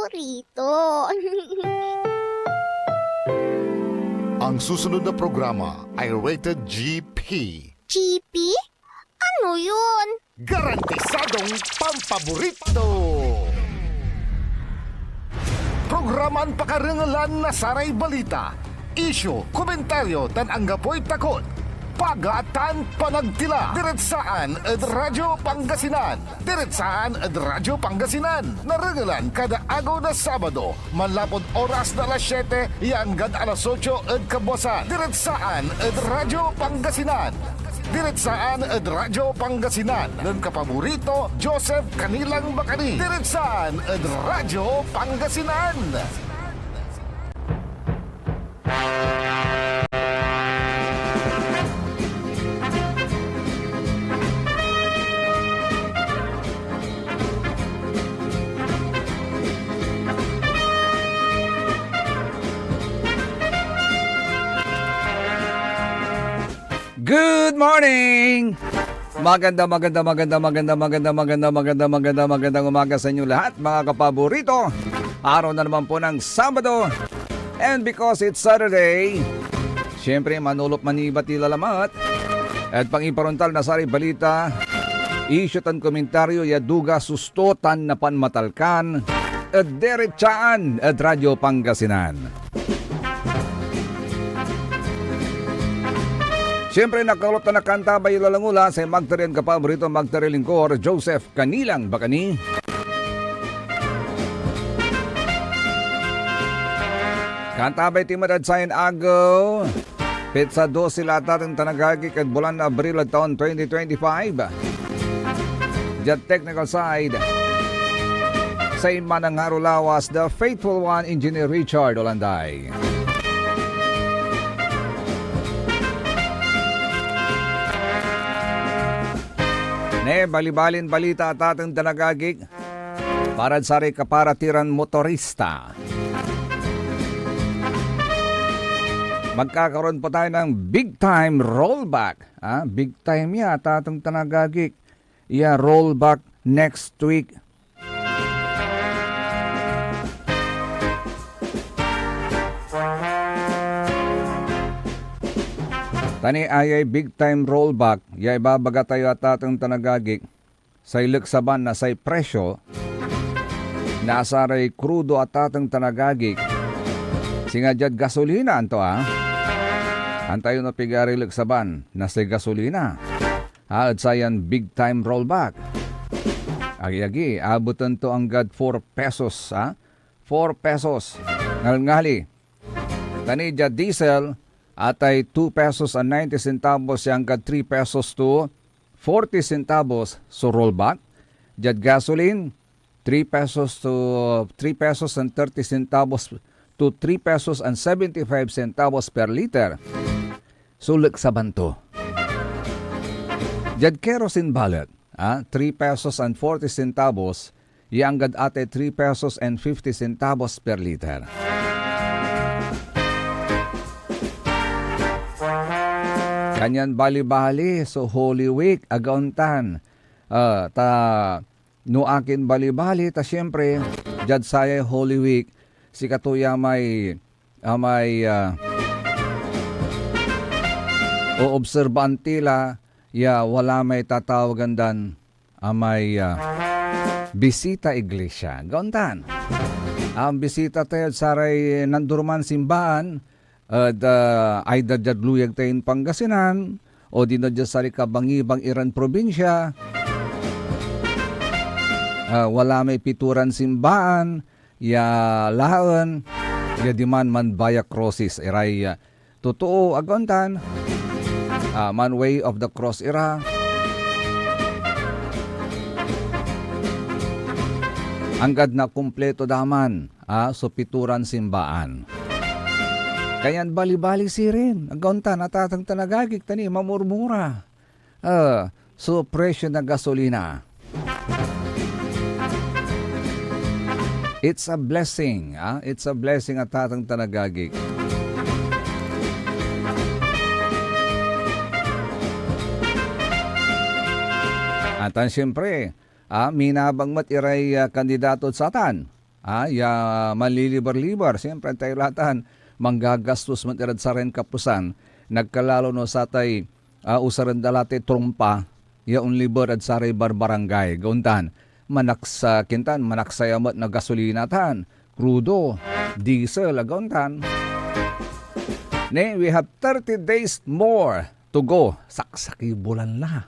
paborito. Ang susunod na programa ay rated GP. GP? Ano yun? Garantisadong pampaborito. Programan pakarangalan na saray balita, isyu, komentaryo tan anggapoy takot, pagatan panagtila, diretsaan at Radyo Pangasinan. Diretsaan at Radyo Pangasinan. Narangalan kada agaw na Sabado, manlapod oras na alas 7, ianggad alas 8 at kabuasan. Diretsaan at Radyo Pangasinan. Diretsaan at Radyo Pangasinan. Ng kapaborito, Joseph Kanilang Bacani. Diretsaan at Radyo Pangasinan. Good morning! Magandang umaga sa inyo lahat, mga kapaborito. Araw na naman po ng Sabado. And because it's Saturday, syempre manulop manibat ilalamat. At pangiparontal na sari balita, isyutan komentaryo yaduga sustotan na panmatalkan at deretsaan at Radyo Pangasinan. Siyempre nakalot na nakantabay lalangula sa magtarian kapaborito magtarilingkor Joseph Kanilang Bacani. Kantabay timadad sayan agaw. Petsa 12 latatang tanagagik at bulan na Abril at taon 2025. Jet technical side. Sa inmanang harulawas, the faithful one, Engineer Richard Olanday. Ne, balibalin balita at ating tanagagig para sa kaparatiran motorista. Magkakaroon po tayo ng big time rollback. Big time ya at ating tanagagig. Rollback next week. Tani ay big time rollback, yay babaga tayo at atong tanagagik sa ilagsaban na say presyo, nasaray krudo at atong tanagagik, singadyad gasolina anto antayo na pigari ilagsaban na say gasolina, at sayan big time rollback. Agi-agi, abutan to ang gad 4 pesos, 4 pesos, ngali, tani dyan diesel, atay 2 pesos and 90 centavos yang ka 3 pesos to 40 centavos so rollback. Jad gasoline 3 pesos to 3 pesos and 30 centavos to 3 pesos and 75 centavos per liter. Sulik sa banto. Jad kerosene ballot 3 pesos and 40 centavos yang gad ate 3 pesos and 50 centavos per liter. Kanyan bali-bali, so Holy Week, agauntan. No akin bali-bali, ta siyempre, jad saya Holy Week, si katuya may o-obserbantila, wala may tatawagan dan, may bisita iglesia. Gauntan. Ang bisita tayo, saray nandurman simbahan, ay dadyad luyag tayo Pangasinan o di na dyan sa kabangibang Iran probinsya, wala may pituran simbaan laon di man baya crosses iray totoo agontan man way of the cross ira anggad na kumpleto daman so pituran simbaan. Kayan bali-bali sirin. Agonta natatang tanagagik tani mamurmura. So presyo na gasolina. It's a blessing. It's a blessing at tatang tanagagik. At siyempre, minabang mat iray kandidato sa atan. Ya malilibar-libar. Siyempre tayo latan manggagastos man irad sa ren kapusan. Nagkalalo no sa tay usaran dalate trumpa ya unliber at saray barbarangay. Gauntan manaksa kintan manaksayamat na gasolinatan, crudo, diesel, gauntan. We have 30 days more to go. Saksaki bulan la.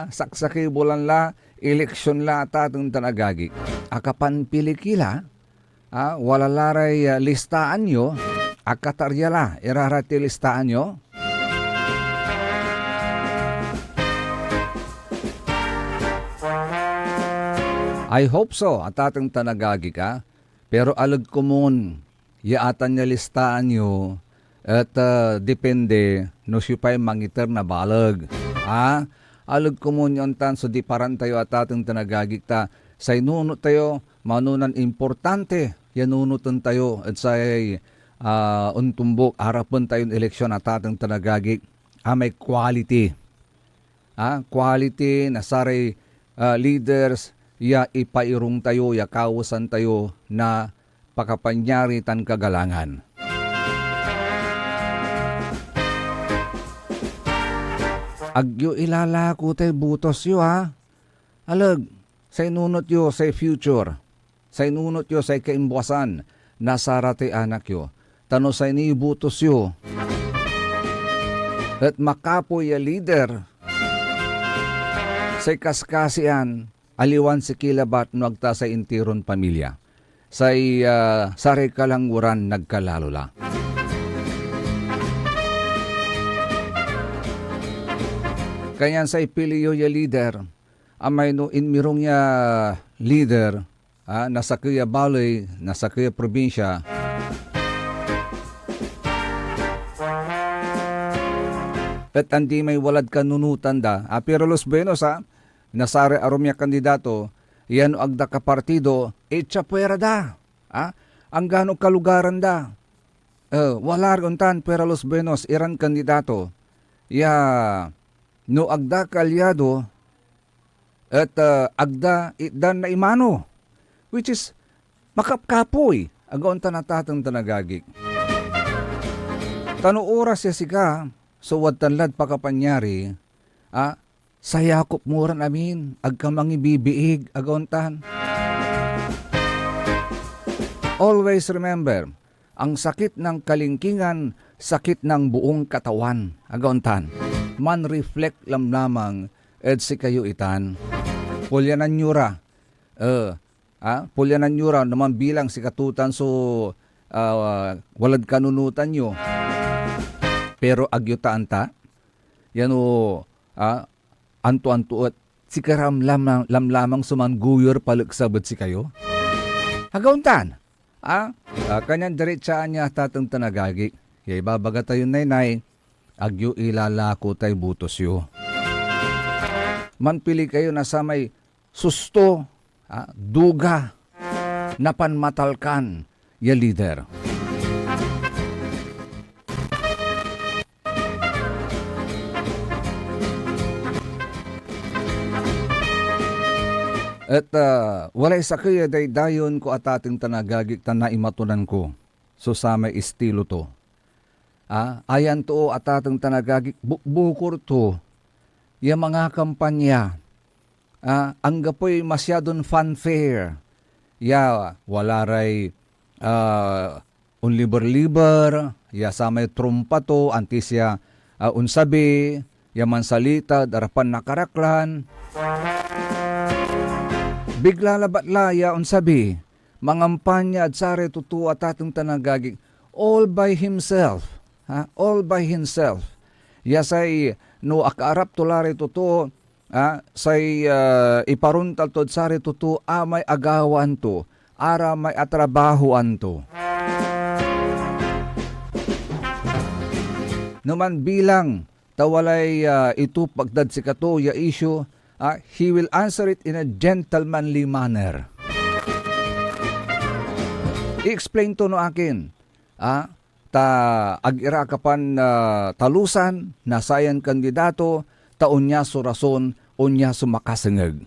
Saksaki bulan la, eleksyon la tatong tanagagi. Akapan pilikila, wala laray listaan nyo, akatarya la, irarati listaan nyo. I hope so, at atong tanagagi ka. Pero alag ko mon, yaatan niya listaan nyo, at depende, no siya pa'y mangiter na balag. Alag ko mon yon tan, so di paran tayo at atong tanagagi ta. Sa inunot tayo, manunan importante, yanunutan tayo, at say untumbok, harapan tayong eleksyon at atong tanagagi. May quality. Quality na saray leaders, ya ipairong tayo, ya kawasan tayo na pakapanyari tan kagalangan. Agyo ilalako tayo butos yo Alag, sa inunot yo sa future, sa inunot yo sa kaimbuasan, nasarate anak yo, tano sa inibutos yo. At makapoy ya leader, sa kaskasian, aliwan si kilabat no agta sa intiron pamilya. Say sare kalanguran nagkalalola. Kanyan say piliyo ya leader, amay no inmirong ya leader, nasa kaya balay, nasa kaya probinsya. At hindi may walad kanunutan da. Pero Los Benos nasare arumya kandidato, yan agda ka partido, etsapuera da. Ang gano kalugaran da. Wala rontan, pero Los Benos, iran kandidato. No agda kalyado, at agda itdan na imano. Which is, makapkapoy. Agaon tanatatang tanagagik. Tano oras ya sika, so wad tanlad pakapanyari, sayakop muran amin, agkamangi bibiig, agontan. Always remember, ang sakit ng kalingkingan, sakit ng buong katawan, agontan. Man reflect lamang, ed si kayo itan. Pulyanan nyura, pulyanan nyura, naman bilang si katutan, so walad kanunutan nyo. Pero agyutaan ta, yan anto-anto at si karam lamang sumangguyur palugsabot si kayo. Hagauntan, kanyan diretsaan niya tatang tanagagi. Yay babaga tayo naynay, agyo ilalako tayo butos yo. Manpili kayo na sa may susto, duga, napanmatalkan, ya leader. At walay sa kaya dayon ko at ating tanagagik na imatunan ko. So sa may estilo to. Ayan to at ating tanagagik bukor to. Yung mga kampanya. Ang gapoy masyadong fanfare. Wala ray unliber-liber. Sa may trumpa to. Antis unsabi. Yaman salita. Darapan nakaraklan. Bigla labat laya unsabi, mangampanya at sare tutu at atong tanagagig, all by himself. All by himself. Yasay no akaarap tulare tutu, say iparuntal to sare tutu, may agawan to, ara may atrabahuan to. Numan bilang tawalay ito pagdad si kato ya issue, he will answer it in a gentlemanly manner. I-explain to no akin. Ag-ira kapan talusan, nasayan kandidato, taon niya surason, o niya sumakasangag.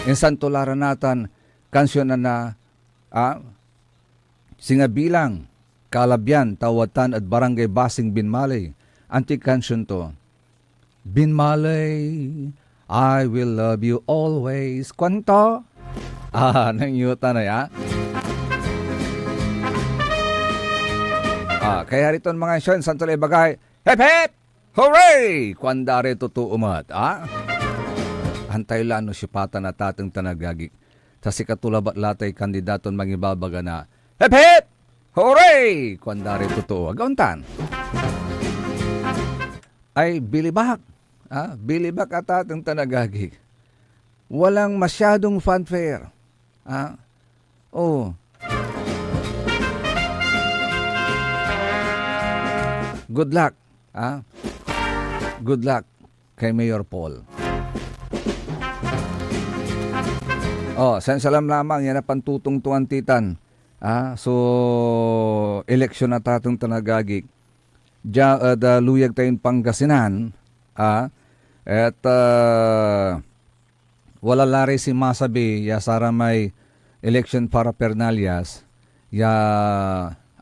Insan tularan natin, kansyon na singabilang, kalabyan, tawatan at barangay Basing Binmalay. Antik kansyon to. Binmalay, I will love you always. Kwanto? Nangyuta na ya. Kaya rito mga isyon, santulay bagay, hep hep! Hooray! Kwandare totoo umat. Hantay lano sipatan na tatang tanagagik. Sa sikatulabat latay kandidaton mangibabaga na, hep hep! Hooray! Kwandare totoo. Agauntan. Ay bilibak. Bilibak at tatang tanagagik. Walang masyadong fanfare. Good luck. Good luck kay Mayor Paul. Salam lamang yan na pantutungtungan titan. So, eleksyon na tatong tanagagik. Luyag tayong Pangasinan. At wala lari si masabi ya sara may election para Pernalias. Ya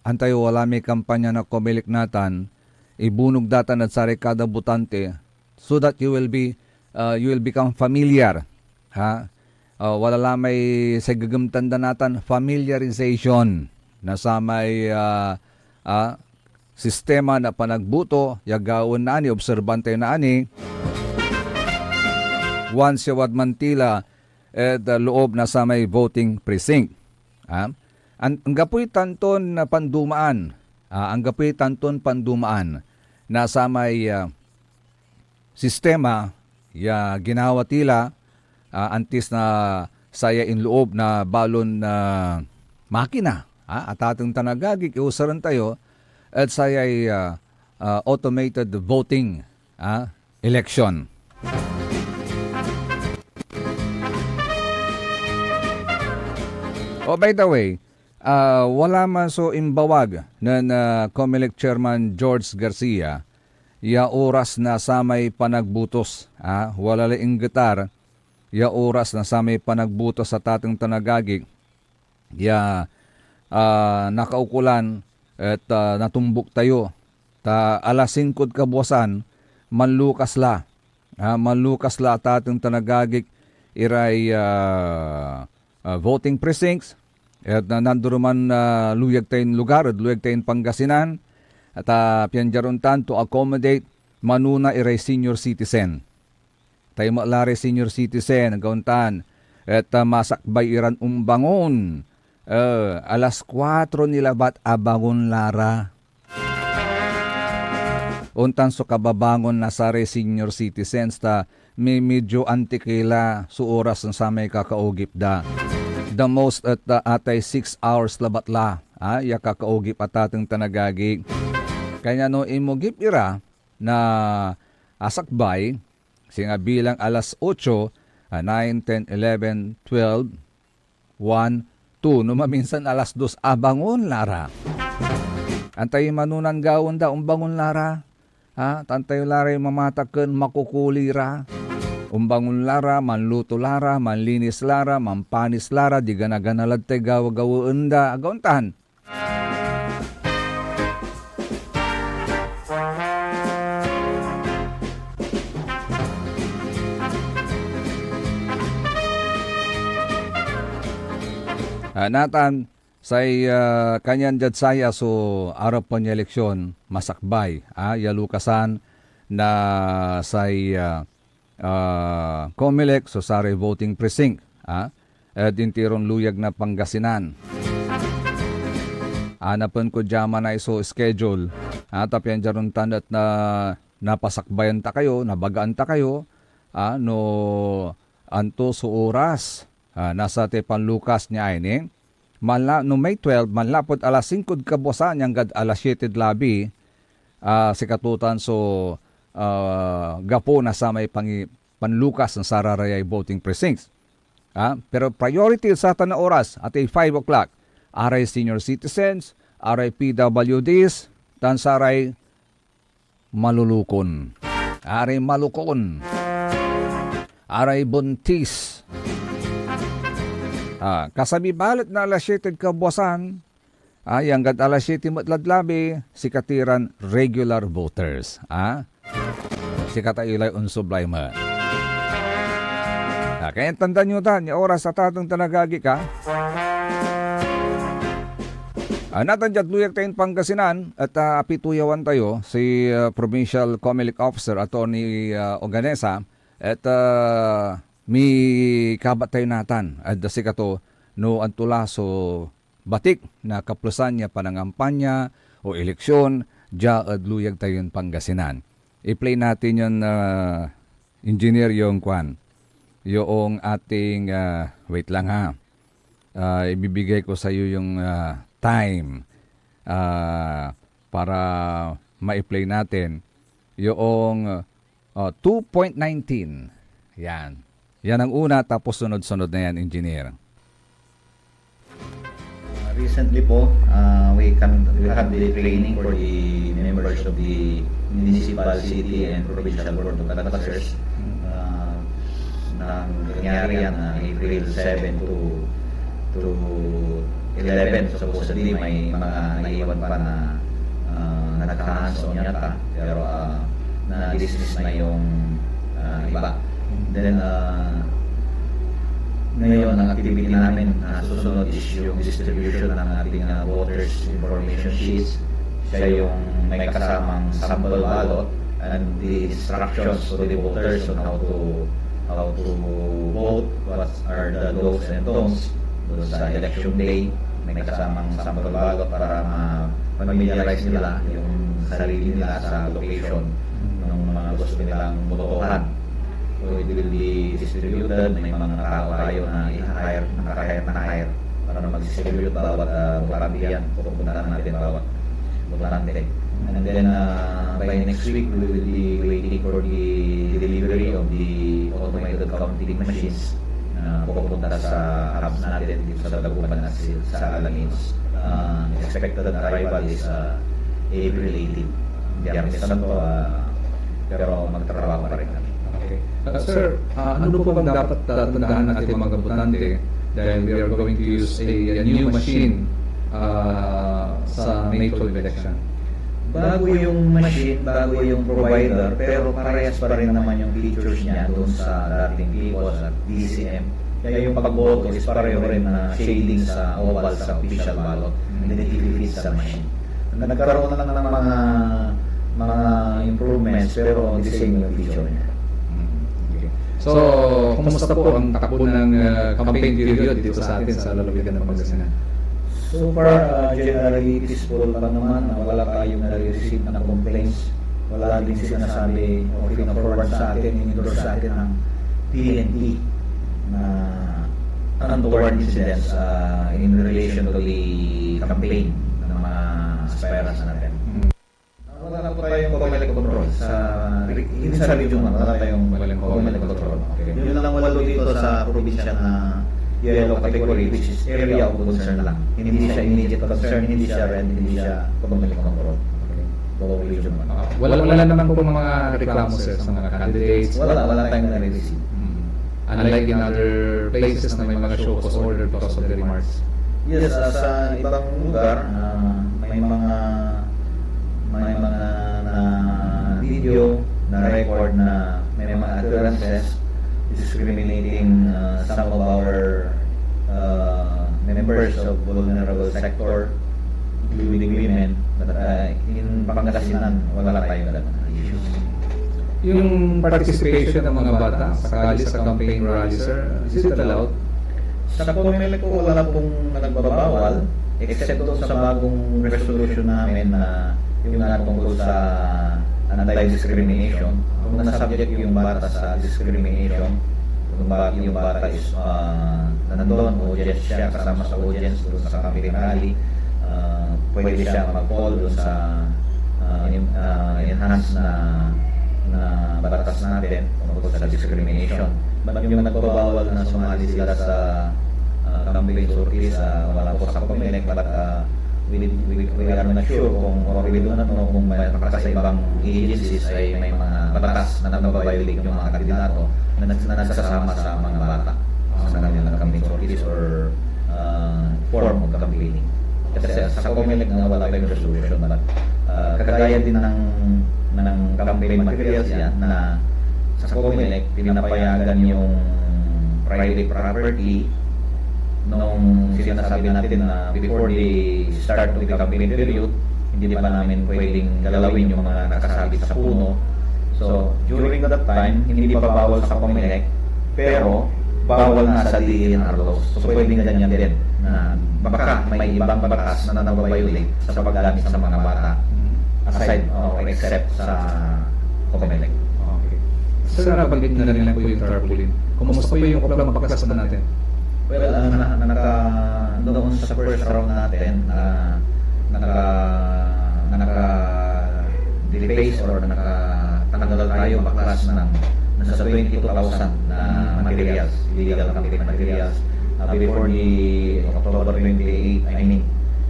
antay wala may kampanya na komelik natan. Ibunog datan at sari kada butante so that you will become familiar. Wala lamay sa gagamtanda natan familiarization na sa may sistema na panagbuto yagawon na ani obserbante na ani once yawad mantila loob na sa may voting precinct. Ang gapoy tanton na pandumaan na sa may sistema ya ginawa tila antis na saya in loob na balon na makina at atong tanagagik iusaran tayo at saya automated voting election. By the way, wala man so imbawag na COMELEC Chairman George Garcia ya oras na sa may panagbutos. Wala laing gitar ya oras na sa may panagbutos sa tatang tanagagik ya nakaukulan at natumbok tayo alas 5 kabuwasan manlukas la tatang tanagagik iray voting precincts. At nanduruman luyag tayong lugar at luyag tayong Pangasinan at pianjaruntan to accommodate manuna iray senior citizen. Tayo malari senior citizen, gauntan at masakbay iran umbangon. Alas 4 nila bat abangon lara. Untan so kababangon na sare senior citizens may medyo antikila su oras ng sa may kakaugip da. The most at atay 6 hours labat la. Ya kakaugip at atang tanagagi. Kaya no imugip ira na asakbay singa bilang alas 8, 9, 10, 11, 12, 1, 2. No maminsan alas 2 abangon lara. Antay manunan gawon da umbangon lara. Tantay lara mamataken makukulira. Umbangon lara, manluto lara, manlinis lara, mampanis lara, di ganaganalad tayo gawa-gawa enda, agauntahan. Natan, say kanyan jad saya so araw pa niya eleksyon, masakbay, yalukasan na say COMELEC so sari voting precinct dintiron luyag na Pangasinan. Anapan ko dyaman na iso schedule tapyan dyaron tandat na napasakbayan ta kayo, nabagaan ta kayo no anto so oras nasa te panlukas niya ay no May 12 manlapod alas 5 kabuwasan yang gad alas 7 labi sikatutan so gapo na sa may panlukas ng sararayay voting precincts. Pero priority sa na oras at 5 o'clock, aray senior citizens, aray PWDs, tan saray malulukon. Aray malukon. Aray buntis. Kasabi balit na alas 7 kabuwasan, hanggang alas 7 matladlabi, si katiran regular voters. Si katailay unsublay mo. Kaya tandaan nyo tan, yung oras sa tatang tanagagi ka. Natan dyan luyak tayong Pangasinan at apituyawan tayo si Provincial Comelec Officer Atty. Oganesa at may kabat tayo natan at si kato no antulaso batik na kaplusan niya panangampanya o eleksyon dya at luyag tayo yung Pangasinan. I-play natin yung engineer yung kwan. Yung ating, wait lang ha, ibibigay ko sa iyo yung time para ma-play natin yung 2.19. Yan. Yan ang una tapos sunod-sunod na yan, engineer. Recently po, we have the training for the members of the municipal, city, and provincial board of advisors. Nangyari yan April 7 to 11. Supposedly may mga naiwan pa na nagka-hands-on yata, pero na-dismiss na yung iba. Then, ngayon, ang activity namin susunod is yung distribution ng ating voters information sheets. Siya yung may kasamang sample ballot and the instructions to the voters on how to vote, what are the do's and don'ts sa election day. May kasamang sample ballot para ma-familiarize nila yung sarili nila sa location ng mga gusto nilang botohan. So it will be distributed. May mga tao tayo na i-hire, naka-hire para mag-distribute bawat barabiyan. Pupuntahan natin bawat botante. And then by next week, we will be waiting for the delivery of the automated counting machines na pupunta sa hubs natin dito sa Dagupan at sa Alaminos. Expected arrival is April 18. Biyernes Santo, pero magtatrabaho pa rin kami. Okay. Sir, ano po bang dapat tandaan natin mga botante dahil we are going to use a new machine sa May 12 election? Bago yung machine, bago yung provider, pero parehas pa rin naman yung features niya doon sa dating PICOS at DCM. Kaya yung pagboto is pareho rin na shading sa oval sa official ballot and then i-fit sa machine. Nagkaroon na lang ng mga improvements pero the same yung feature niya. So, kumusta po ang takbo ng campaign period dito sa atin sa lalawigan ng Pangasinan? So far, generally peaceful pa naman. Wala tayong nare-receive na complaints. Wala din sinasabi o pina-forward sa atin, in-endorse sa atin ng PNP na untoward incidents in relation to the campaign ng mga aspirants natin. Wala na po tayong Comelec control hindi sa region, wala tayong Comelec control. Okay. Yun lang walo dito sa probinsya na yellow category, which is area of concern lang. Hindi siya immediate concern, hindi siya red, hindi siya Comelec control. Bawang region man. Wala naman po mga reklamo sir sa mga candidates? Wala tayong nare-receive. Unlike in other places na may mga show cause order because of the remarks. Yes, sa ibang lugar, may mga na video na record na may mga utterances discriminating some of our members of vulnerable sector, including women. But in Pangasinan, wala tayong issues. Yung participation ng mga bata sakali sa campaign rally, sir, is it allowed? Sa Comelec po, wala pong nagbabawal, except doon sa bagong resolution namin na yung tungkol sa anti-discrimination. Kung nasubject yung bata sa discrimination, kung yung bata is nandun, audience siya, kasama sa audience doon sa campaign rally, pwede siya mag-call doon sa enhanced na batas natin tungkol sa discrimination. But yung nagbabawal na sumali sila sa campaign sorties, wala po sa Comelec, but we are not sure kung we do not know kung sa ibang agencies ay may mga batas na nababiolate yung mga kandidato na nagsasama sa mga bata. sa kanilang campaign sorties or form of campaigning. Kasi sa COMELEC na wala tayong resolution, but kagaya din ng campaign materials yan na sa COMELEC pinapayagan yung private property nung sinasabi natin na before the start of the campaign period, hindi pa namin pwedeng galawin yung mga nakasabit sa puno. So, during that time, hindi pa bawal sa COMELEC, pero bawal na sa DENR laws. So, pwedeng ganyan din na baka may ibang batas na nababiolate sa paggamit sa mga bata aside or except sa COMELEC. Okay. Sir, nabanggit na rin lang po yung tarpaulin. Kumusta po yung oplang baklas na natin? Well, doon sa first round natin, naka-deface or nakatanggal tayo baklas ng nasa 22,000 na materials, illegal campaign materials. Before the October 28,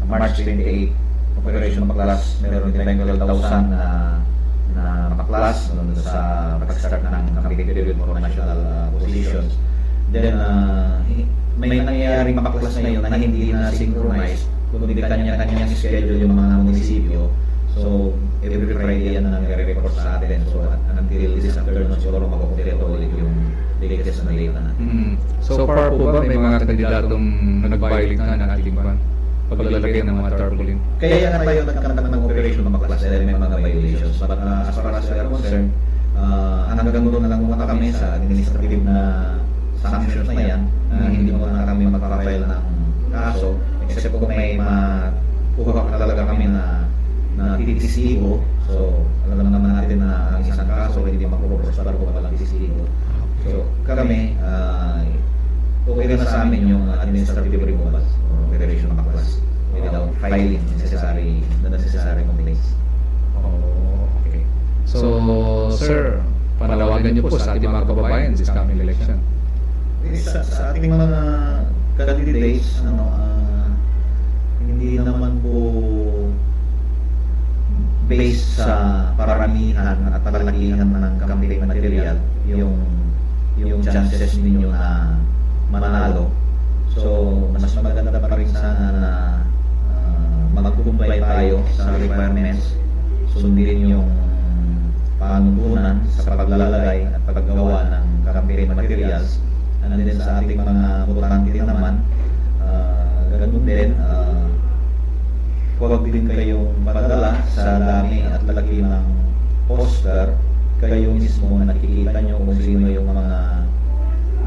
March 28, Operation Baklas, meron din tayong 12,000 na baklas sa pag-start ng campaign period for national positions. Then, may nangyayaring baklas ngayon na hindi na synchronize, kundi kanya-kanyang schedule yung mga munisipyo. So, every Friday yan na nag-report sa atin. So, until this afternoon, siguro mag-update ulit yung latest na data na. So far po ba may mga kandidatong nag-violate na ng ating paglalagay ng mga tarpaulin? Kaya nga tayo nagkaroon ng operation ng baklas dahil may mga violations. But as far as we are concerned, hanggang doon na lang muna kami sa administrative na sanctions na yan. Hindi mo na kami magpa-file ng kaso, except kung may makuha talaga kami na titisigo. So, alam naman natin na ang isang kaso hindi makuprosper kung walang titisigo. So, kami, okay na sa amin yung administrative removal or operation ng baklas without filing the necessary complaints. Oh, okay. So, sir, panawagan niyo po sa ating mga kababayan this coming election. Sa ating mga candidates, hindi naman po based sa paramihan at palakihan ng campaign material yung chances ninyo na manalo. So, mas maganda pa rin sana na mag-comply tayo sa requirements, sundin yung panuntunan sa paglalagay at paggawa ng campaign materials. And then sa ating mga botante naman, ganun din, huwag din kayong padala sa dami at laki ng poster. Kayo mismo nakikita nyo kung sino yung mga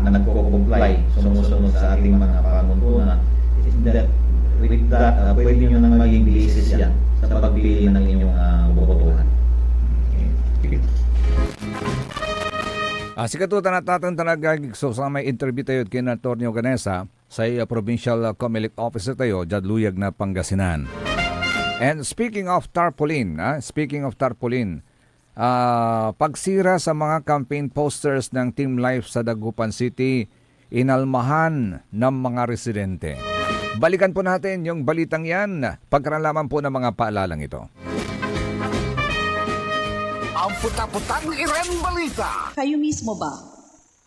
nagko-comply, sumusunod sa ating mga panuntunan. With that, pwede nyo nang maging basis yan sa pagpili ng inyong bobotohan. Si katutan at tatang tanagagig so sa may interview tayo at kina Tornio Ganesa sa Provincial COMELEC Officer tayo, Jadluyag na Pangasinan. And speaking of tarpaulin, pagsira sa mga campaign posters ng Team Life sa Dagupan City, inalmahan ng mga residente. Balikan po natin yung balitang yan, pagkaralaman po ng mga paalalang ito. Ang puta-putang Iran Balita. Kayo mismo ba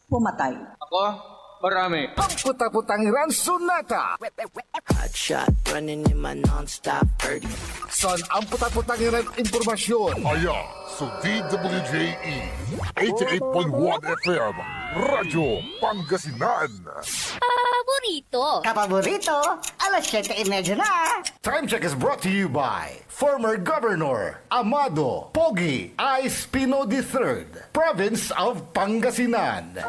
pumatay? Ako? Marami. Ang puta-putang Iran Sunata. Hot shot running in my non-stop 30. Son ang puta-putang Iran Impormasyon. Aya sa DWJE 88.1 FM Radyo Pangasinan. Kapaborito, alas 7:30 na. Time check is brought to you by former Governor Amado Pogi I. Espino III, Province of Pangasinan.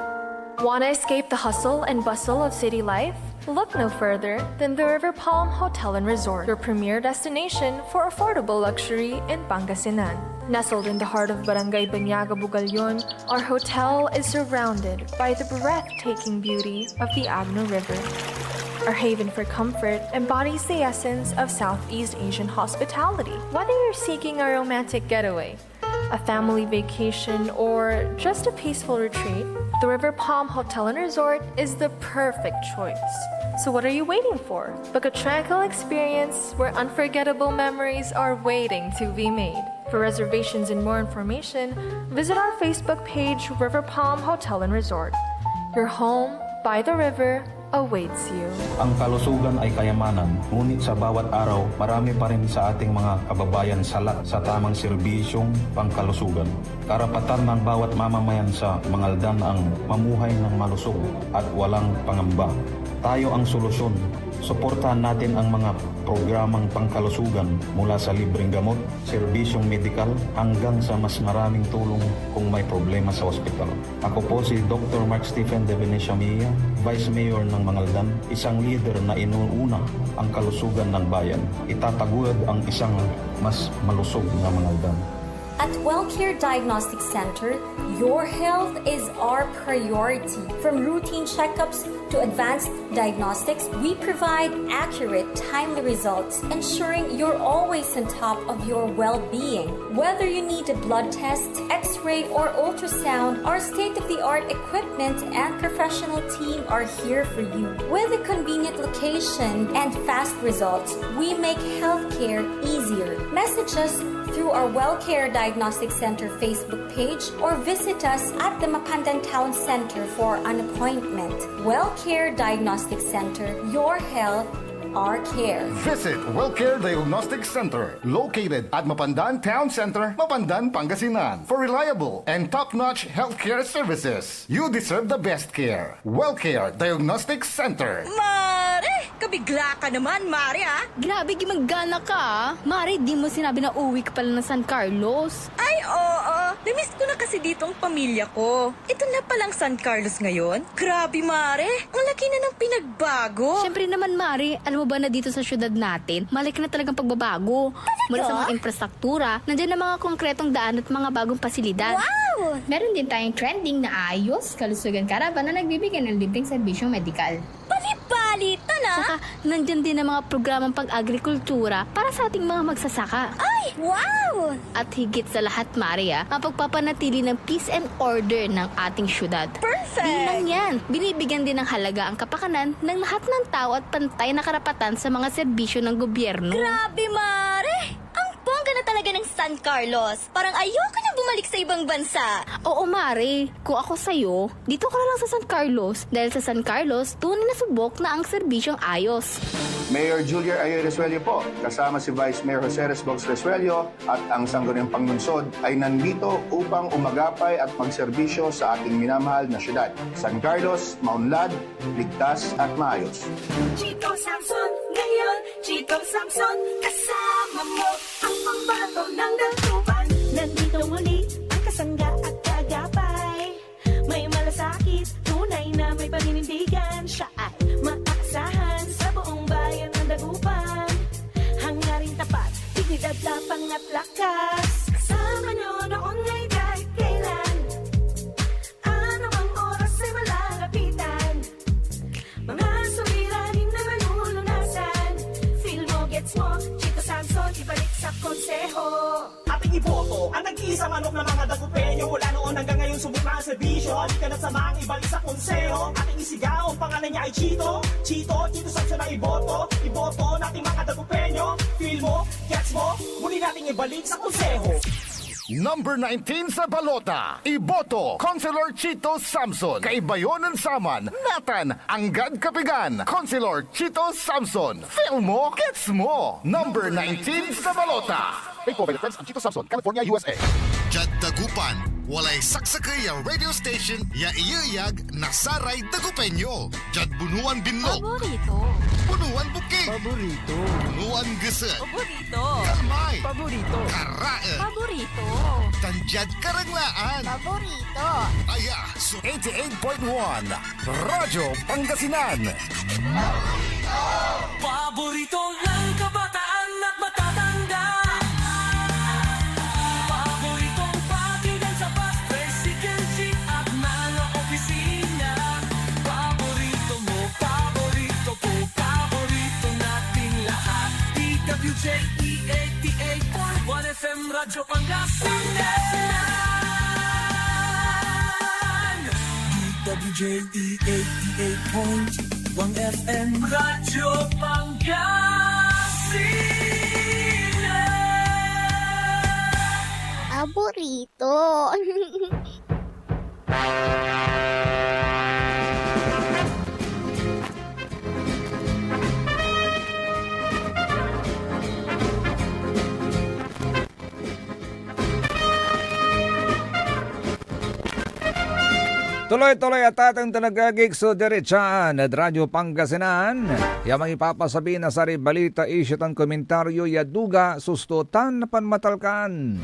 Want to escape the hustle and bustle of city life? Look no further than the River Palm Hotel and Resort, your premier destination for affordable luxury in Pangasinan. Nestled in the heart of Barangay Banyaga, Bugalyon, our hotel is surrounded by the breathtaking beauty of the Agno River. Our haven for comfort embodies the essence of Southeast Asian hospitality. Whether you're seeking a romantic getaway, a family vacation, or just a peaceful retreat, the River Palm Hotel and Resort is the perfect choice. So what are you waiting for? Book a tranquil experience where unforgettable memories are waiting to be made. For reservations and more information, visit our Facebook page, River Palm Hotel and Resort. Your home by the river awaits you. Ang kalusugan ay kayamanan, ngunit sa bawat araw, marami pa rin sa ating mga kababayan salat sa tamang serbisyong pangkalusugan. Karapatan ng bawat mamamayan sa Mangaldan ang mamuhay ng malusog at walang pangamba. Tayo ang solusyon. Suportahan natin ang mga programang pangkalusugan mula sa libreng gamot, serbisyong medikal hanggang sa mas maraming tulong kung may problema sa ospital. Ako po si Dr. Mark Stephen de Venecia Mia, Vice Mayor ng Mangaldan, isang leader na inuuna ang kalusugan ng bayan. Itataguyod ang isang mas malusog na Mangaldan. At WellCare Diagnostic Center, your health is our priority. From routine checkups to advanced diagnostics, we provide accurate, timely results, ensuring you're always on top of your well-being. Whether you need a blood test, x-ray, or ultrasound, our state-of-the-art equipment and professional team are here for you. With a convenient location and fast results, we make healthcare easier. Message us through our WellCare Diagnostic Center Facebook page or visit us at the Mapandan Town Center for an appointment. WellCare Diagnostic Center, your health, our care. Visit WellCare Diagnostic Center, located at Mapandan Town Center, Mapandan, Pangasinan, for reliable and top-notch healthcare services. You deserve the best care. WellCare Diagnostic Center. Mare! Kabigla ka naman, Mare, ha? Grabe, gimaggana ka, ah. Mare, di mo sinabi na uwi ka pala ng San Carlos. Ay, oo. Namiss ko na kasi dito ang pamilya ko. Ito na palang San Carlos ngayon. Grabe, Mare. Ang laki na ng pinagbago. Siyempre naman, Mare, alam mo ba na dito sa syudad natin, malaki na talagang pagbabago. Mula sa mga infrastruktura, nandiyan na mga konkretong daan at mga bagong pasilidad. Wow! Meron din tayong trending na ayos, kalusugan karavan na nagbibigay ng libreng serbisyong medikal. Balita na! Saka, nandyan din ang mga programang pag-agrikultura para sa ating mga magsasaka. Ay, wow! At higit sa lahat, Maria, ang pagpapanatili ng peace and order ng ating syudad. Perfect! Di lang yan, binibigyan din ng halaga ang kapakanan ng lahat ng tao at pantay na karapatan sa mga serbisyo ng gobyerno. Grabe, Mare! Ang bongga na talaga ng San Carlos. Parang ayoko na bumalik sa ibang bansa. Oo, Mare. Kung ako sa'yo, dito ka na lang sa San Carlos. Dahil sa San Carlos, tunay na subok na ang serbisyong ayos. Mayor Julia Ayoy Resuello po, kasama si Vice Mayor Jose Resbox Resuello at ang Sangguniang Panglungsod ay nandito upang umagapay at magserbisyo sa ating minamahal na syudad. San Carlos, maunlad, ligtas at maayos. Chito Samson, ngayon, Chito Samson, kasama mo ang pambato ng dalupan. Nandito muli ang kasangga at kagapay. May malasakit, tunay na may paninindigan. Siya ay maaasahan sa buong bayan ng Dagupan. Hangarin tapat, dignidad lapang at lakas. Kasama nyo noon ngay kahit kailan. Ano mang oras ay malalapitan. Mga suliranin na malulunasan. Feel mo, gets mo, Chito Samson, ibalik sa konseho. Ating iboto ang nag-iisang manok ng mga Dagupeño. Mula noon hanggang ngayon subok na ang serbisyo. Di ka na samang ibalik sa konseho. Ating isigaw, ang pangalan niya ay Chito. Chito Samson na iboto. Iboto nating mga Dagupeño. Feel mo, gets mo, muli nating ibalik sa konseho. Number 19 sa balota, iboto, Councilor Chito Samson. Kaibayonan Saman, Nathan, Anggad Kapigan, Councilor Chito Samson. Feel mo, gets mo. Number 19 sa balota. Paid for by the friends of Chito Samson, California, USA. Jad Dagupan, walay saksakay ya radio station ya iyayag nasaray Dagupeño. Jad Bunuan Binlog. Paborito. Bunuan Bukid. Paborito. Bunuan Geset. Paborito. Kalmay. Paborito. Karae. Paborito. Tanjad Karaglaan. Paborito. Aya, so 88.1 Radyo Pangasinan. Paborito ng kabataan at matatanda. Paboritong pagilan sa bus, tricycle, jeep at mga opisina. Paborito mo, paborito ko, paborito nating lahat. DWJE 88.1 FM Radyo Pangasinan. DWJE 88.1 FM Radyo Pangasinan. Paborito. Tuloy-tuloy at atang tanagagig so diretsaan at Radyo Pangasinan. Yamang ipapasabi na sa balita isyo tan komentaryo yaduga sustutan na panmatalkan.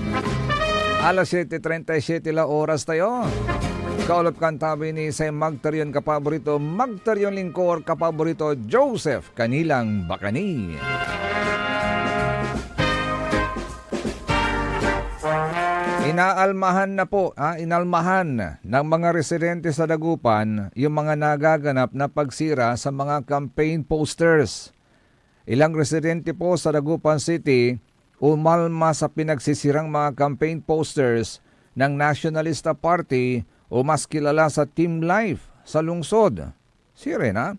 Alas 7:37 la oras tayo. Kaulap kan tabi ni say Magtaryon kapaborito, Magtaryon lingkor kapaborito Joseph Kanilang Bakani. Inaalmahan ng mga residente sa Dagupan yung mga nagaganap na pagsira sa mga campaign posters. Ilang residente po sa Dagupan City umalma sa pinagsisirang mga campaign posters ng Nationalista Party o mas kilala sa Team Life sa lungsod. Sire na?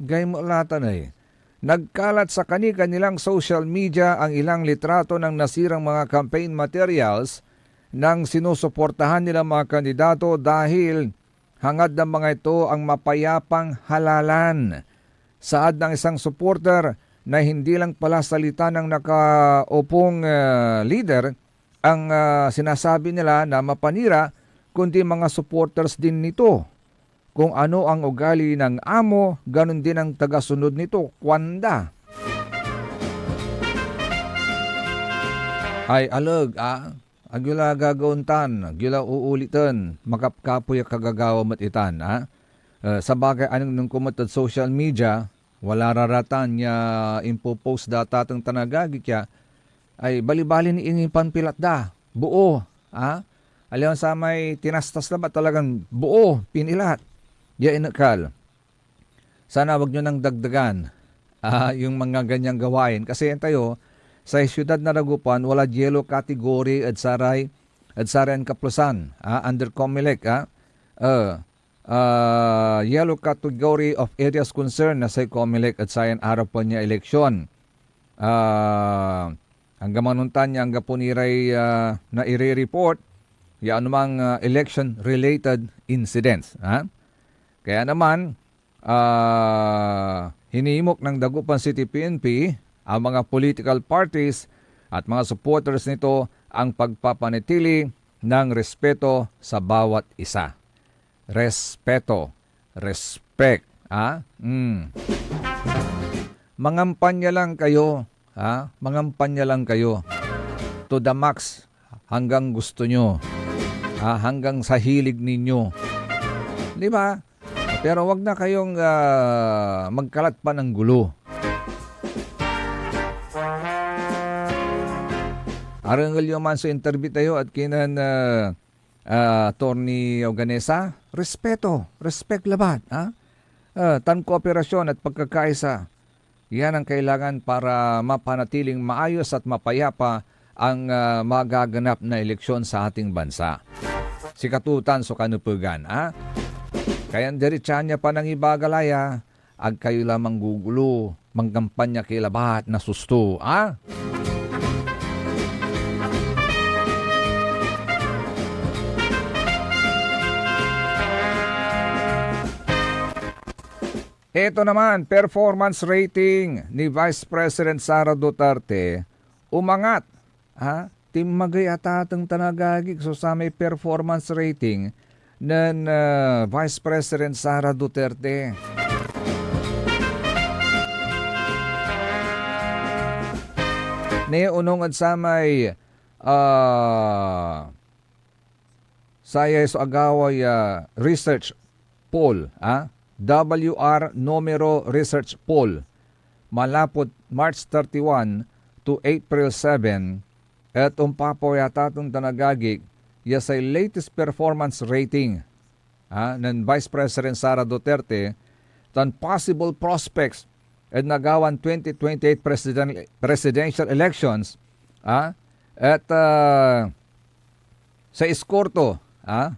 Gay mo latan eh. Nagkalat sa kanilang social media ang ilang litrato ng nasirang mga campaign materials nang sinusuportahan nila mga kandidato dahil hangad ng mga ito ang mapayapang halalan. Saad ng isang supporter na hindi lang pala salita ng nakaupong leader ang sinasabi nila na mapanira, kundi mga supporters din nito. Kung ano ang ugali ng amo, ganun din ang tagasunod nito, kwanda. Ay alag Agyula gagauntan, agyula uulitan, makapkapoy kagagawa matitan. Sa bagay anong nung kumatad social media, wala raratan niya impopost data tang tanagagi kya, ay bali-bali ni ingin panpilat da, buo. Alam sa may tinastas na ba talagang buo, pinilat. Ya inakal. Sana wag nyo nang dagdagan yung mga ganyang gawain. Kasi yan tayo, sa siyudad na Dagupan, wala yellow category at saray kaplusan, under COMELEC, yellow category of areas concerned na sa COMELEC at sayan araw pa niya eleksyon. Hanggang manuntan niya, hanggang puniray na i-report, yan namang election-related incidents. Kaya naman, hinimok ng Dagupan City PNP, ang mga political parties at mga supporters nito ang pagpapanatili ng respeto sa bawat isa. Respeto. Respect. Mangampanya lang kayo. Mangampanya lang kayo. To the max. Hanggang gusto nyo. Hanggang sa hilig ninyo. Di ba? Pero wag na kayong magkalat pa ng gulo. Arangal yung man sa interview tayo at kinan Attorney Oganesa, respeto, respect labat. Tan kooperasyon at pagkakaisa, yan ang kailangan para mapanatiling maayos at mapayapa ang magaganap na eleksyon sa ating bansa. Sikatutan so kanupugan. Kaya diretsa niya pa ng ibagalaya, ag kayo lamang gugulo, mangkampanya kay labat na susto. Ito naman, performance rating ni Vice President Sara Duterte umangat. Timagay atatang tanagagig so sa may performance rating ng Vice President Sara Duterte. Neunong at sa may saya so agaway research poll, WR Numero Research Poll malapot March 31 to April 7 at umpapo yata itong tanagagig sa latest performance rating ng Vice President Sara Duterte tan possible prospects at nagawan 2028 presidential elections at sa iskorto at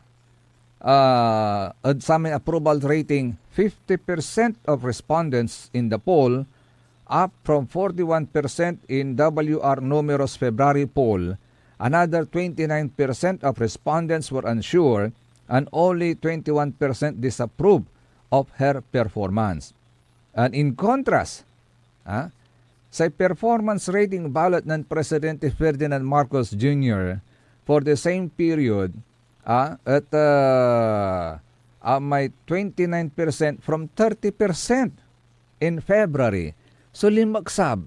sa may approval rating 50% of respondents in the poll, up from 41% in WR Numero's February poll. Another 29% of respondents were unsure and only 21% disapproved of her performance. And in contrast, sa performance rating ballot ng Presidente Ferdinand Marcos Jr. for the same period, at may 29% from 30% in February. So limagsab.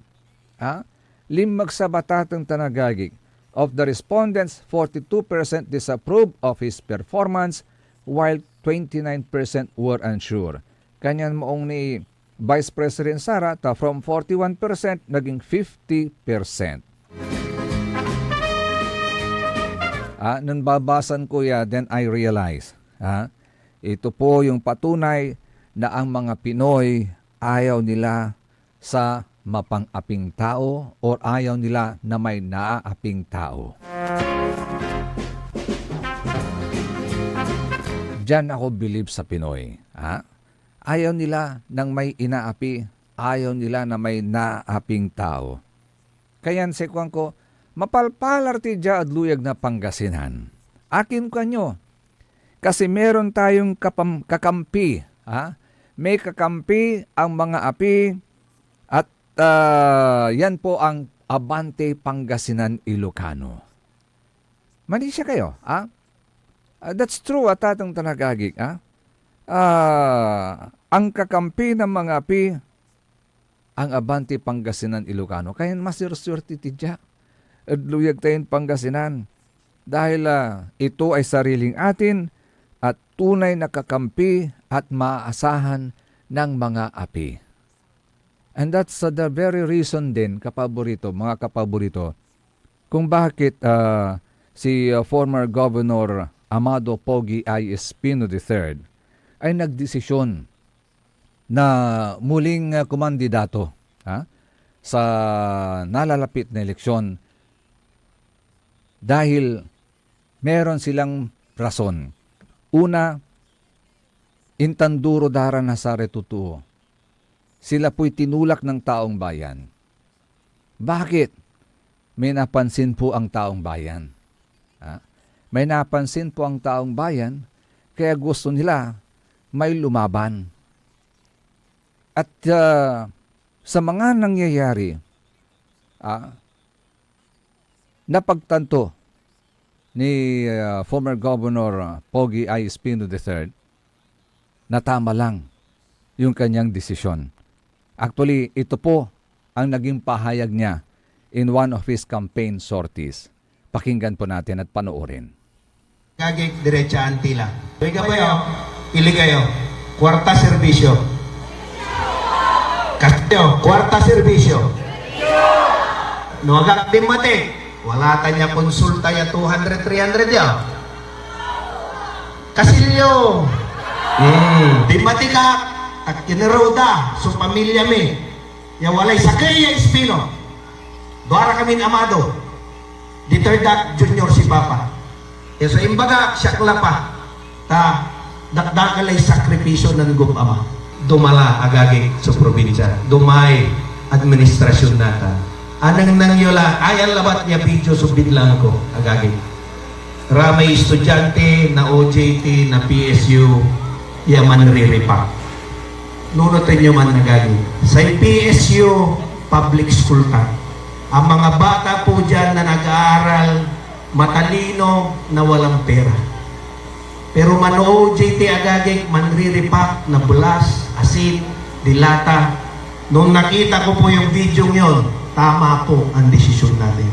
Limagsab atatang tanagagik. Of the respondents, 42% disapproved of his performance while 29% were unsure. Kanyan moong ni Vice President Sara from 41% naging 50%. Nung babasan ko then I realize, ito po yung patunay na ang mga Pinoy ayaw nila sa mapang-aping tao or ayaw nila na may naaaping tao. Diyan ako believe sa Pinoy. Ayaw nila ng may inaapi, ayaw nila na may naaaping tao. Kayan sekuan ko, mapalpalar ti dya adluyag na Pangasinan. Akin kanyo. Kasi meron tayong kakampi. May kakampi ang mga api at yan po ang Abante Pangasinan Ilocano. Mali siya kayo. That's true at atong tanagagik. Ang kakampi ng mga api ang Abante Pangasinan Ilocano. Kaya masirsurti tidya. Adluyag tayong Pangasinan. Dahil ito ay sariling atin at tunay na kakampi at maaasahan ng mga api. And that's the very reason din, mga kapaborito, kung bakit si former Governor Amado Pogi I. Espino III ay nagdesisyon na muling kumandidato sa nalalapit na eleksyon dahil meron silang rason. Una, intanduro dara na sa retutuo. Sila po'y tinulak ng taong bayan. Bakit? May napansin po ang taong bayan. May napansin po ang taong bayan, kaya gusto nila may lumaban. At sa mga nangyayari, napagtanto ni former Governor Pogi I. Espino III na tama lang yung kanyang desisyon. Actually, ito po ang naging pahayag niya in one of his campaign sorties. Pakinggan po natin at panoorin. Gagik diretsa antila. Ika po yo, ili kayo. Kwarta serbisyo. Kayo, kwarta serbisyo. Nuagak di mati. Wala tanya konsulta ya 200, 300 ya. Kasilyo. Di mati ka. At kiniroda sa pamilya mi. Ya walay sakay ya Espino. Doara kami Amado. Diterdak Junior si Papa. So imbaga siya klapa. Dakdakalay sakripisyo ng gupama. Dumala agagi sa probinsya. Dumay administrasyon nata. Anang nangyola, ayan labat niya video subid lang ko agagi. Ramay estudyante na OJT na PSU yaman riripak. Nunutin nyo man nagagi. Sa PSU, public school ka. Ang mga bata po dyan na nag-aaral, matalino na walang pera. Pero OJT agagig, manriripak na bulas, asin, dilata. Nung nakita ko po yung video nyon, tama po ang desisyon natin.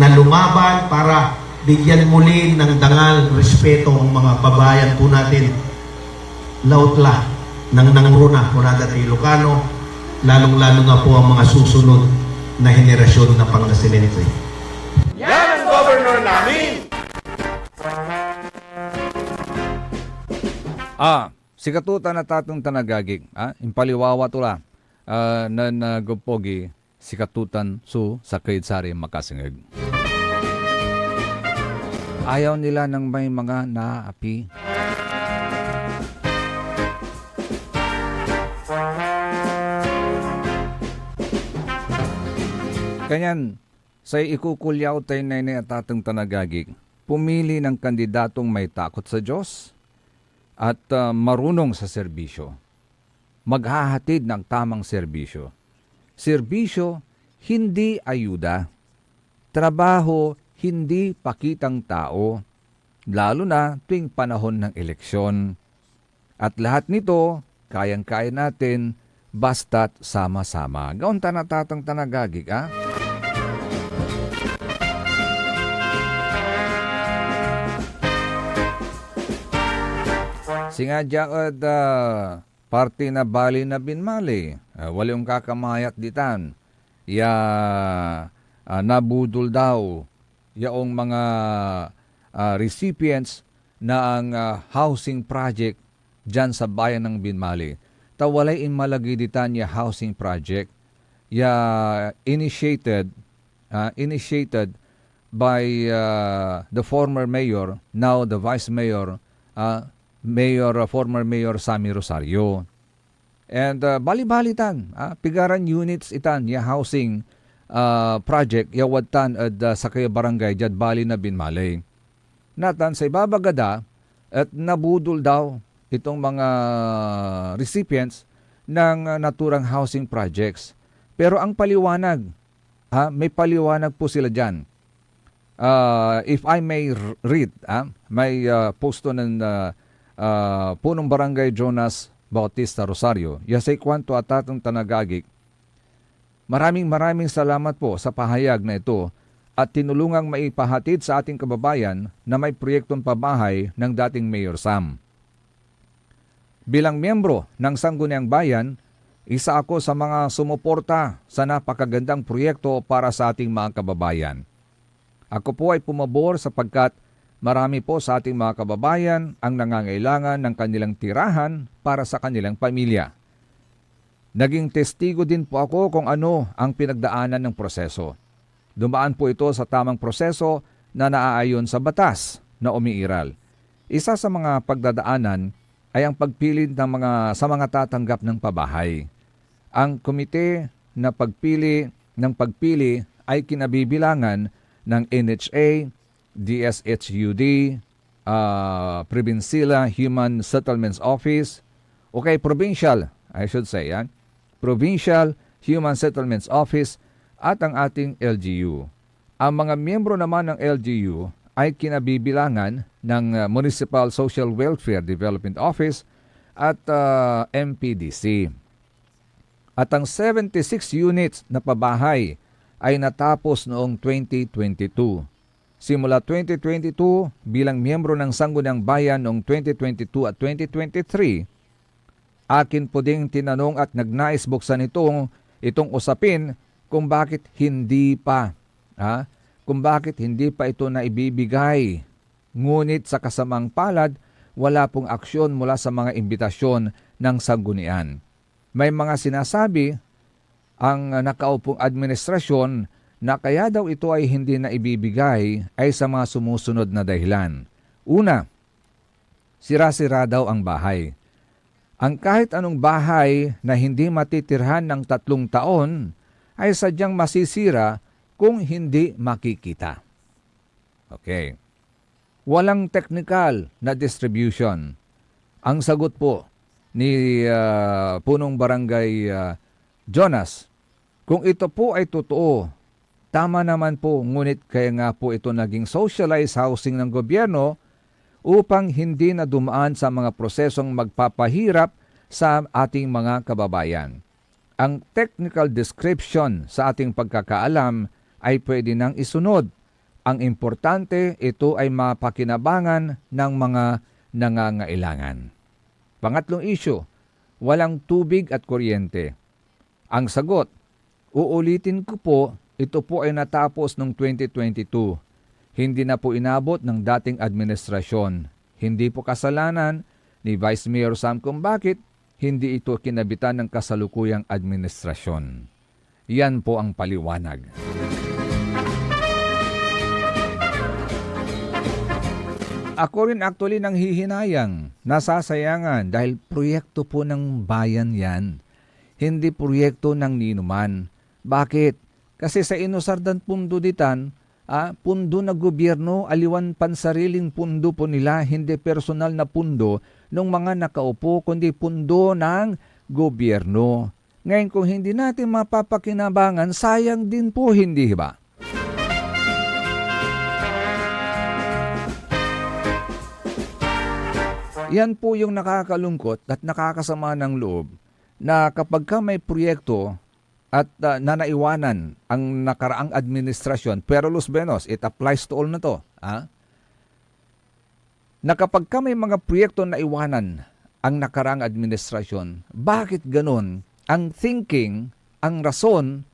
Na lumaban para bigyan muli ng dangal, respeto ang mga pabayan po natin. Lautla ng nangruna Morada ti Ilocano, lalong-lalo nga po ang mga susunod na henerasyon na Pangasinense. Yan ang governor namin! Sikatutan na tatong tanagagig. Impaliwawa tula na nagpogi sikatutan su sa Kaidsari Makasingeg. Ayaw nila ng may mga naapi. Kanyan, sa ikukulyaw tayo na at atong tanagagig, pumili ng kandidatong may takot sa Diyos at marunong sa serbisyo. Maghahatid ng tamang serbisyo. Serbisyo, hindi ayuda. Trabaho, hindi pakitang tao. Lalo na tuwing panahon ng eleksyon. At lahat nito, kayang-kaya natin basta't sama-sama. Gaon tanatatang tanagagik, ha? Singadya at party na bali na binmali. Walang kakamayat ditan. Nabudol daw yaong mga recipients na ang housing project dyan sa bayan ng Binmali. Tawalay inmalagi ditan ya housing project initiated by the former mayor, now the vice mayor, former mayor Sammy Rosario. And bali-balitan, pigaran units itan ya housing project yawatan at sa kaya barangay jad bali na Binmalay. Natan sa ibabagada at nabudol daw itong mga recipients ng naturang housing projects. Pero ang paliwanag, may paliwanag po sila dyan. If I may read, may posto ng punong barangay Jonas Bautista Rosario. Yasay kwanto atatong tanagagik. Maraming salamat po sa pahayag na ito at tinulungang maipahatid sa ating kababayan na may proyektong pabahay ng dating Mayor Sam. Bilang miyembro ng Sangguniang Bayan, isa ako sa mga sumuporta sa napakagandang proyekto para sa ating mga kababayan. Ako po ay pumabor sapagkat marami po sa ating mga kababayan ang nangangailangan ng kanilang tirahan para sa kanilang pamilya. Naging testigo din po ako kung ano ang pinagdaanan ng proseso. Dumaan po ito sa tamang proseso na naaayon sa batas na umiiral. Isa sa mga pagdadaanan ay ang pagpili sa mga tatanggap ng pabahay. Ang komite na pagpili ay kinabibilangan ng NHA, DSHUD, Provincial Human Settlements Office, provincial, I should say, Provincial Human Settlements Office at ang ating LGU. Ang mga miyembro naman ng LGU ay kinabibilangan ng Municipal Social Welfare Development Office at MPDC. At ang 76 units na pabahay ay natapos noong 2022. Simula 2022, bilang miyembro ng Sangguniang Bayan noong 2022 at 2023, akin po ding tinanong at nagnais buksan itong usapin kung bakit hindi pa ito na ibibigay. Ngunit sa kasamang palad, wala pong aksyon mula sa mga imbitasyon ng sanggunian. May mga sinasabi ang nakaupong administrasyon na kaya daw ito ay hindi na ibibigay ay sa mga sumusunod na dahilan. Una, sira-sira daw ang bahay. Ang kahit anong bahay na hindi matitirhan ng 3 taon ay sadyang masisira kung hindi makikita. Okay. Walang technical na distribution. Ang sagot po ni punong barangay Jonas, kung ito po ay totoo, tama naman po, ngunit kaya nga po ito naging socialized housing ng gobyerno upang hindi na dumaan sa mga prosesong magpapahirap sa ating mga kababayan. Ang technical description sa ating pagkakaalam ay pwede nang isunod. Ang importante, ito ay mapakinabangan ng mga nangangailangan. Pangatlong issue, walang tubig at kuryente. Ang sagot, uulitin ko po, ito po ay natapos noong 2022. Hindi na po inabot ng dating administrasyon. Hindi po kasalanan ni Vice Mayor Sam kung bakit hindi ito kinabitan ng kasalukuyang administrasyon. Yan po ang paliwanag. Ako rin actually nang hihinayang, nasasayangan dahil proyekto po ng bayan yan. Hindi proyekto ng ninuman. Bakit? Kasi sa inosardan pundo ditan, pundo na gobyerno, aliwan pansariling pundo po nila, hindi personal na pundo ng mga nakaupo, kundi pundo ng gobyerno. Ngayon kung hindi natin mapapakinabangan, sayang din po, hindi ba? Yan po yung nakakalungkot at nakakasama ng loob na kapag ka may proyekto at na naiwanan ang nakaraang administrasyon, pero los benos, it applies to all na to. Na kapag ka may mga proyekto na iwanan ang nakaraang administrasyon, bakit ganun ang thinking, ang rason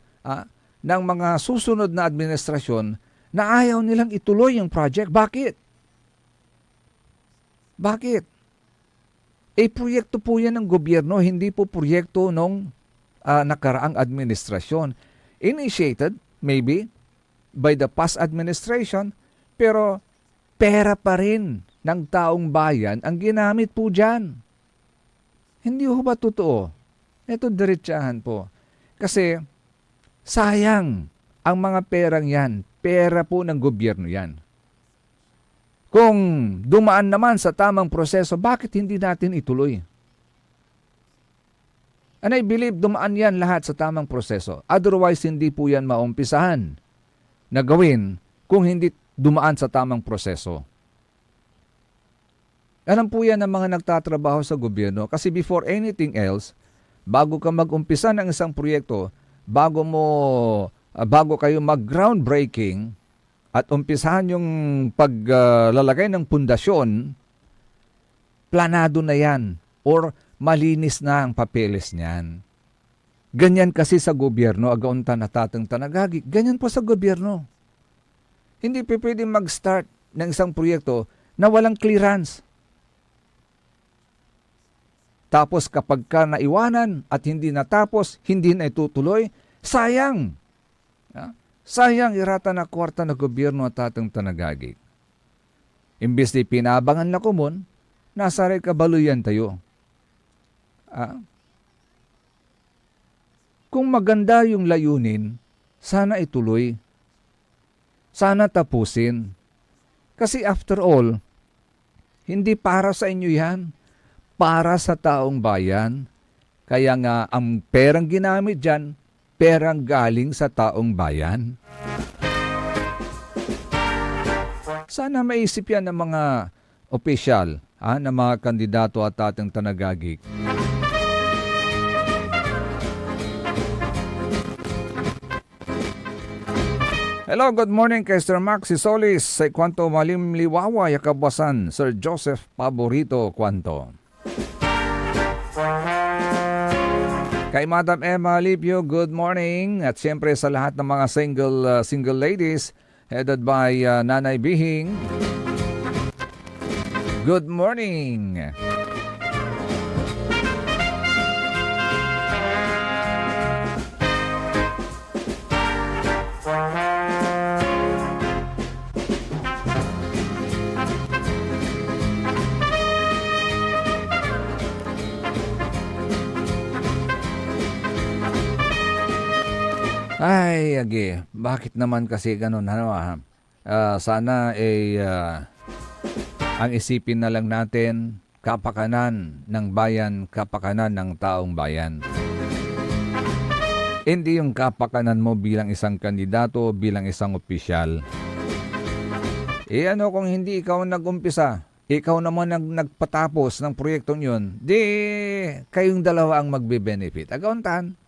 ng mga susunod na administrasyon na ayaw nilang ituloy yung project? Bakit? Bakit? Proyekto po yan ng gobyerno, hindi po proyekto ng nakaraang administrasyon. Initiated, maybe, by the past administration, pero pera pa rin ng taong bayan ang ginamit po dyan. Hindi ho ba totoo? Ito diretsahan po. Kasi sayang ang mga perang yan. Pera po ng gobyerno yan. Kung dumaan naman sa tamang proseso, bakit hindi natin ituloy? And I believe dumaan yan lahat sa tamang proseso. Otherwise, hindi po yan maumpisahan na gawin kung hindi dumaan sa tamang proseso. Alam po yan ng mga nagtatrabaho sa gobyerno kasi before anything else, bago ka mag-umpisa ng isang proyekto, bago kayo mag-groundbreaking at umpisahan yung paglalagay ng pundasyon, planado na yan or malinis na ang papeles niyan. Ganyan kasi sa gobyerno, agauntan na tatang tanagagi. Ganyan po sa gobyerno. Hindi pa pwedeng mag-start ng isang proyekto na walang clearance. Tapos kapag ka naiwanan at hindi natapos, hindi na itutuloy, sayang. Sayang irata na kwarta na gobyerno at tatang tanagagi. Imbes di pinabangan na kumon, nasa rin kabaluyan tayo. Kung maganda yung layunin, sana ituloy. Sana tapusin. Kasi after all, hindi para sa inyo yan. Para sa taong bayan. Kaya nga, ang perang ginamit dyan, perang galing sa taong bayan. Sana maisip yan ng mga opisyal, ng mga kandidato at ating tanagagik. Hello, good morning kay Sir Maxi Solis, sa Kwanto Malim Liwawa, Yakabasan, Sir Joseph Paborito Kwanto. Kay Madam Emma Lipio, good morning. At siyempre sa lahat ng mga single ladies, headed by Nanay Bihing, good morning. Ay, agi, bakit naman kasi ganun? Sana ang isipin na lang natin, kapakanan ng bayan, kapakanan ng taong bayan. Hindi yung kapakanan mo bilang isang kandidato, bilang isang opisyal. Ano kung hindi ikaw nag-umpisa, ikaw naman nagpatapos ng proyektong yun, di kayong dalawa ang magbe-benefit. Agauntan.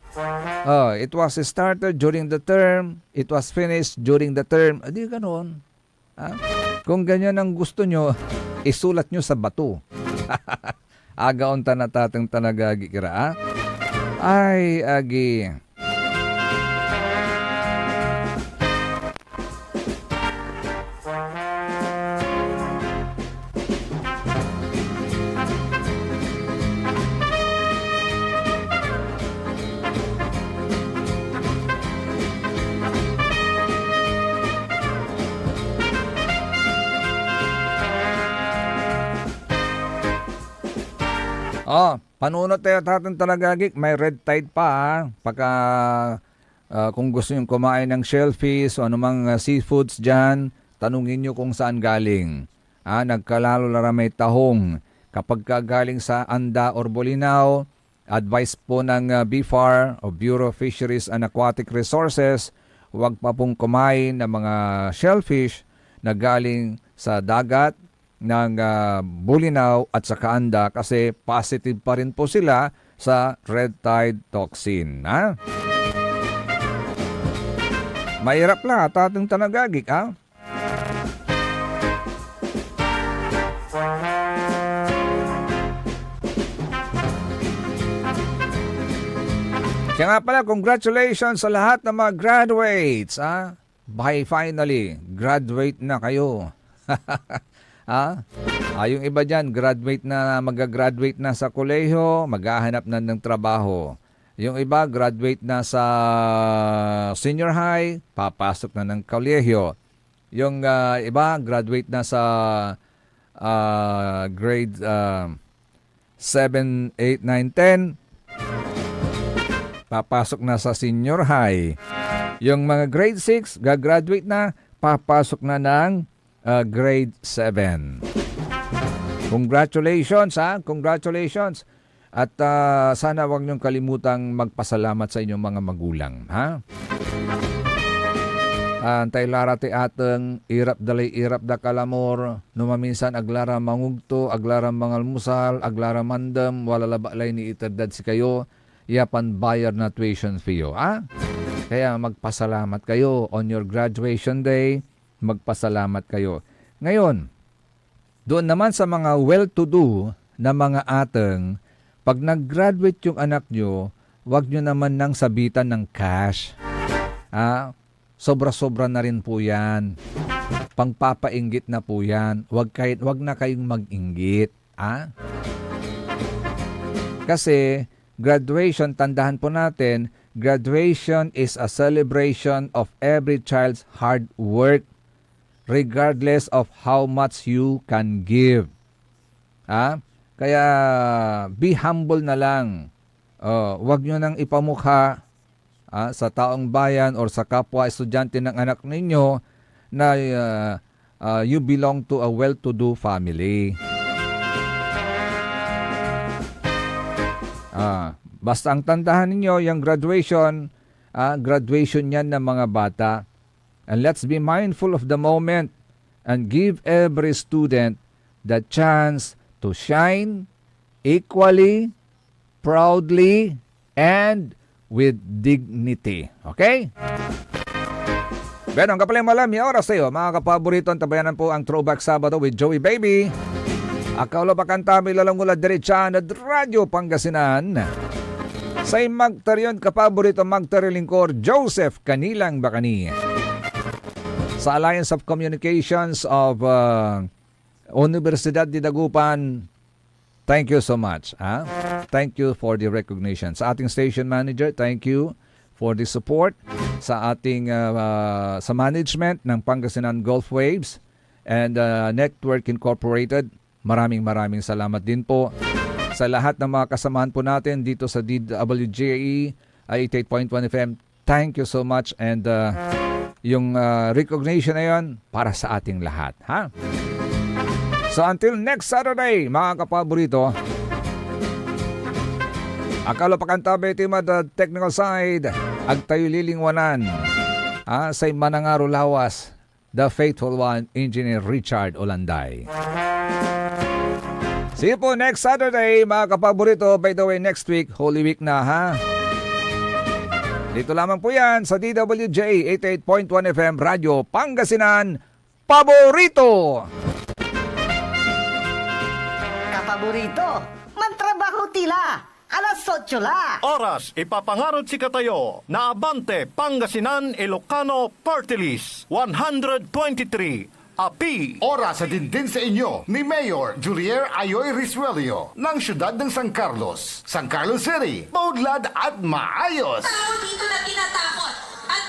It was started during the term, it was finished during the term. Di ganoon. Kung ganyan ang gusto nyo, isulat nyo sa bato. Agauntan na tatang tanagagi kira. Ay, agi. Panunot tayo tatang talagagik, may red tide pa. Pagka kung gusto nyo kumain ng shellfish o anumang seafoods dyan, tanungin nyo kung saan galing. Nagkalalo na may tahong. Kapag galing sa Anda or Bolinao, advice po ng BFAR o Bureau of Fisheries and Aquatic Resources, huwag pa pong kumain ng mga shellfish na galing sa dagat ng Bulinaw at sa Kaanda kasi positive pa rin po sila sa red tide toxin. Ha? Mahirap lang at ating tanagagik. Ha? Kaya nga pala, congratulations sa lahat ng mga graduates. Ha? Bye, finally, graduate na kayo. Ha? Yung iba dyan, mag-graduate na sa kolehiyo, maghahanap na ng trabaho. Yung iba, graduate na sa senior high, papasok na ng kolehiyo. Yung iba, graduate na sa grade 7, 8, 9, 10, papasok na sa senior high. Yung mga grade 6, gagraduate na, papasok na ng grade 7. Congratulations, ha? Congratulations. At sana wag niyong kalimutang magpasalamat sa inyong mga magulang, ha? Antay larati ateng irap da kalamor, numaminsan aglara mangugto, aglara mangalmusal, aglara mandam, wala labalay ni iterdad si kayo, yapan bayar na tuition fee, ha? Kaya magpasalamat kayo on your graduation day, magpasalamat kayo. Ngayon, doon naman sa mga well-to-do na mga ateng, pag nag-graduate yung anak nyo, wag nyo naman nang sabitan ng cash. Sobra-sobra na rin po yan. Pangpapainggit na po yan. Wag na kayong mag-inggit. Kasi graduation, tandahan po natin, graduation is a celebration of every child's hard work regardless of how much you can give. Kaya be humble na lang. Huwag nyo nang ipamukha sa taong bayan or sa kapwa estudyante ng anak ninyo na you belong to a well-to-do family. Basta ang tandahan ninyo, yung graduation, graduation yan ng mga bata. And let's be mindful of the moment and give every student the chance to shine equally, proudly, and with dignity. Okay? Benon, kapaling malam, yung oras tayo. Mga kapaborito, tabayanan po ang Throwback Sabado with Joey Baby. Akaulo pa kanta, may lalangula diretsa na Radyo Pangasinan. Sa magtaryon, kapaborito magtarilingkor, Joseph Kanilang Bacani. Sa Alliance of Communications of Universidad de Dagupan, thank you so much. Thank you for the recognition. Sa ating station manager, thank you for the support. Sa ating sa management ng Pangasinan Gulf Waves and Network Incorporated, maraming salamat din po. Sa lahat ng mga kasamahan po natin dito sa DWJE 88.1 FM, thank you so much. And yung recognition na yun para sa ating lahat. Ha? So until next Saturday, mga kapaborito, akala pa kanta betima the technical side, agtayo lilingwanan, say Manangaro Lawas, the faithful one, Engineer Richard Olanday. See you po next Saturday, mga kapaborito. By the way, next week, Holy Week na, ha? Dito lamang po yan sa DWJ 88.1 FM Radyo Pangasinan, paborito! Kapaborito, mantrabaho tila, alas 8 la. Oras, ipapangarod si katayo na Abante Pangasinan Ilocano Party List 123. Api. Oras sa din sa inyo ni Mayor Julier Ayoy Risuelio ng siyudad ng San Carlos, San Carlos City, maudlad at maayos. Tao dito na tinatakot at